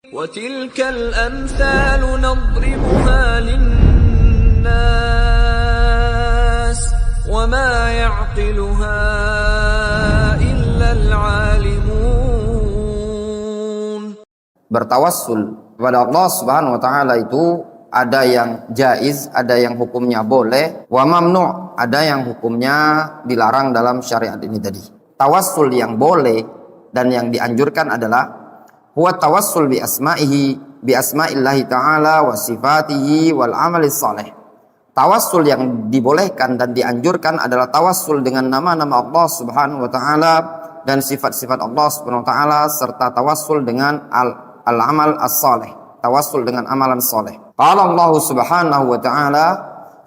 وَتِلْكَ الْأَمْثَالُ نَضْرِبُهَا لِلنَّاسِ وَمَا يَعْقِلُهَا إِلَّا الْعَالِمُونَ. Bertawassul kepada Allah Subhanahu wa taala itu ada yang jaiz, ada yang hukumnya boleh, wa mamnu', ada yang hukumnya dilarang dalam syariat ini tadi. Tawassul yang boleh dan yang dianjurkan adalah huwa tawassul bi asma'illahi ta'ala wa sifatihi wal amalis salih. Tawassul yang dibolehkan dan dianjurkan adalah tawassul dengan nama-nama Allah Subhanahu wa taala dan sifat-sifat Allah Subhanahu wa taala, serta tawassul dengan al-amal as-salih, tawassul dengan amalan saleh. Qala Allah Subhanahu wa taala,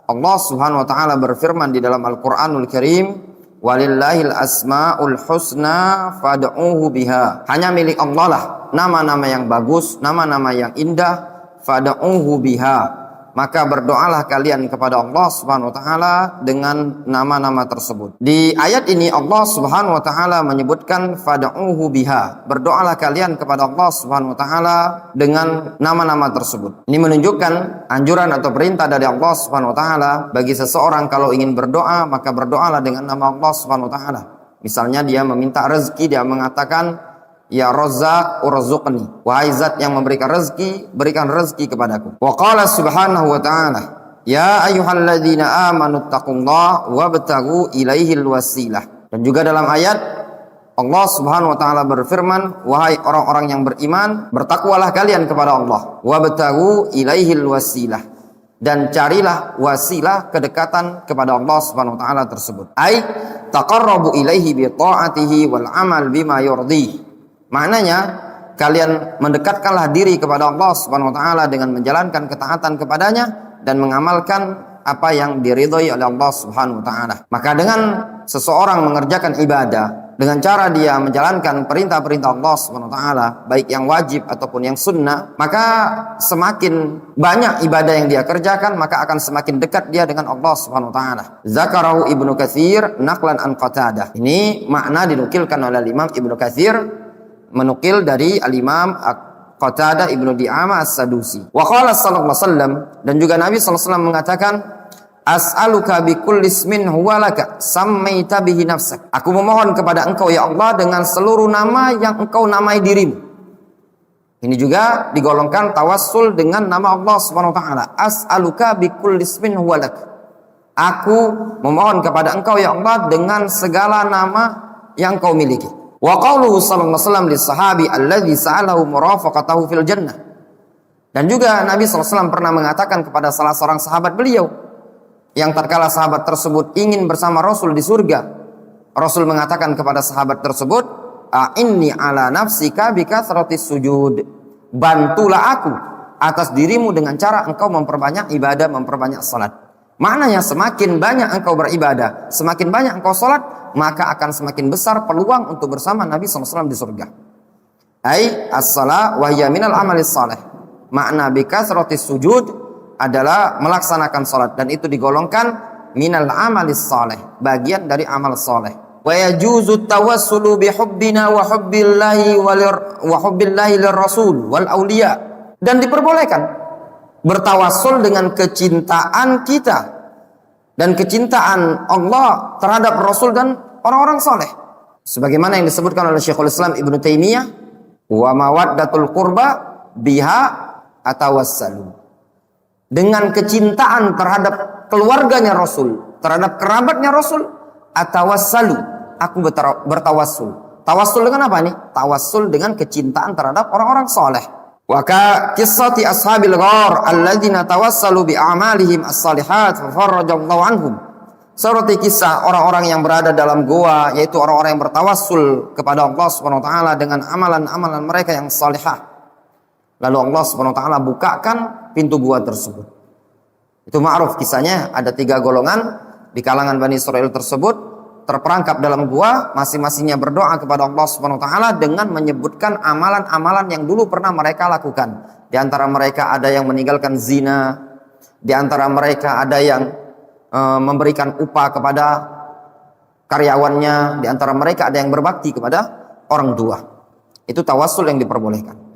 Allah Subhanahu wa taala berfirman di dalam Al-Qur'anul Karim, walillahil asmaul husna fad'uhu biha. Hanya milik Allah lah nama-nama yang bagus, nama-nama yang indah, fad'uhu biha. Maka berdoalah kalian kepada Allah Subhanahu wa taala dengan nama-nama tersebut. Di ayat ini Allah Subhanahu wa taala menyebutkan fad'uhu biha. Berdoalah kalian kepada Allah Subhanahu wa taala dengan nama-nama tersebut. Ini menunjukkan anjuran atau perintah dari Allah Subhanahu wa taala bagi seseorang kalau ingin berdoa, maka berdoalah dengan nama Allah Subhanahu wa taala. Misalnya dia meminta rezeki, dia mengatakan, ya Razzaq urzuqni, wahai zat yang memberikan rezeki, berikan rezeki kepadaku. Wa qala subhanahu wa ta'ala, ya ayyuhalladzina amanu taqullaha wabtaghu ilaihil wasilah. Dan juga dalam ayat Allah Subhanahu wa taala berfirman, wahai orang-orang yang beriman, bertakwalah kalian kepada Allah, wabtaghu ilaihil wasilah, dan carilah wasilah kedekatan kepada Allah Subhanahu wa taala tersebut. Ai taqarrabu ilaihi bi ta'atihi wal amal bima yurdi. Maknanya kalian mendekatkanlah diri kepada Allah Subhanahu wa taala dengan menjalankan ketaatan kepadanya dan mengamalkan apa yang diridhai oleh Allah Subhanahu wa taala. Maka dengan seseorang mengerjakan ibadah dengan cara dia menjalankan perintah-perintah Allah Subhanahu wa taala, baik yang wajib ataupun yang sunnah, maka semakin banyak ibadah yang dia kerjakan, maka akan semakin dekat dia dengan Allah Subhanahu wa taala. Zakarahu Ibnu Katsir naqlan an Qatadah. Ini makna dinukilkan oleh Imam Ibnu Katsir, menukil dari al-Imam Qatadah Ibnu Di'amah As-Sadusi. Wa qala sallallahu alaihi wasallam, dan juga Nabi sallallahu alaihi wasallam mengatakan, as'aluka bi kulli ismin huwa laka sammaita bihi nafsak. Aku memohon kepada engkau ya Allah dengan seluruh nama yang engkau namai dirimu. Ini juga digolongkan tawassul dengan nama Allah Subhanahu wa taala. As'aluka bi kulli ismin huwa lak. Aku memohon kepada engkau ya Allah dengan segala nama yang kau miliki. Wa qauluhu sallallahu alaihi wasallam lis-sahabi alladzi sa'alahu murafaqatahu fil jannah. Dan juga Nabi sallallahu alaihi wasallam pernah mengatakan kepada salah seorang sahabat beliau yang tatkala sahabat tersebut ingin bersama Rasul di surga, Rasul mengatakan kepada sahabat tersebut, a'inni ala nafsika bi kathratis sujud. Bantulah aku atas dirimu dengan cara engkau memperbanyak ibadah, memperbanyak salat. Maknanya semakin banyak engkau beribadah, semakin banyak engkau salat, maka akan semakin besar peluang untuk bersama Nabi SAW di surga. Ai as-salah wa hiya minal amalis salih. Makna bi kathratis sujud adalah melaksanakan salat, dan itu digolongkan minal amalis salih, bagian dari amal saleh. Wa yajuzu tawassulu bi hubbina wa hubbillahi lirrasul wal auliya. Dan diperbolehkan bertawassul dengan kecintaan kita dan kecintaan Allah terhadap Rasul dan orang-orang saleh. Sebagaimana yang disebutkan oleh Syekhul Islam Ibnu Taimiyah, wa mawaddatul qurba biha atawassalu. Dengan kecintaan terhadap keluarganya Rasul, terhadap kerabatnya Rasul, atawassalu, aku bertawassul. Tawassul dengan apa nih? Tawassul dengan kecintaan terhadap orang-orang saleh. Wa ka qissati ashabil ghar alladzina tawassalu bi a'malihim as-salihat fa farajallahu anhum. Seperti kisah orang-orang yang berada dalam goa, yaitu orang-orang yang bertawassul kepada Allah Subhanahu wa taala dengan amalan-amalan mereka yang salihah. Lalu Allah Subhanahu wa taala bukakan pintu gua tersebut. Itu ma'ruf kisahnya, ada 3 golongan di kalangan Bani Israil tersebut terperangkap dalam gua, masing-masingnya berdoa kepada Allah Subhanahu wa taala dengan menyebutkan amalan-amalan yang dulu pernah mereka lakukan. Di antara mereka ada yang meninggalkan zina, di antara mereka ada yang memberikan upah kepada karyawannya, di antara mereka ada yang berbakti kepada orang tua. Itu tawassul yang diperbolehkan.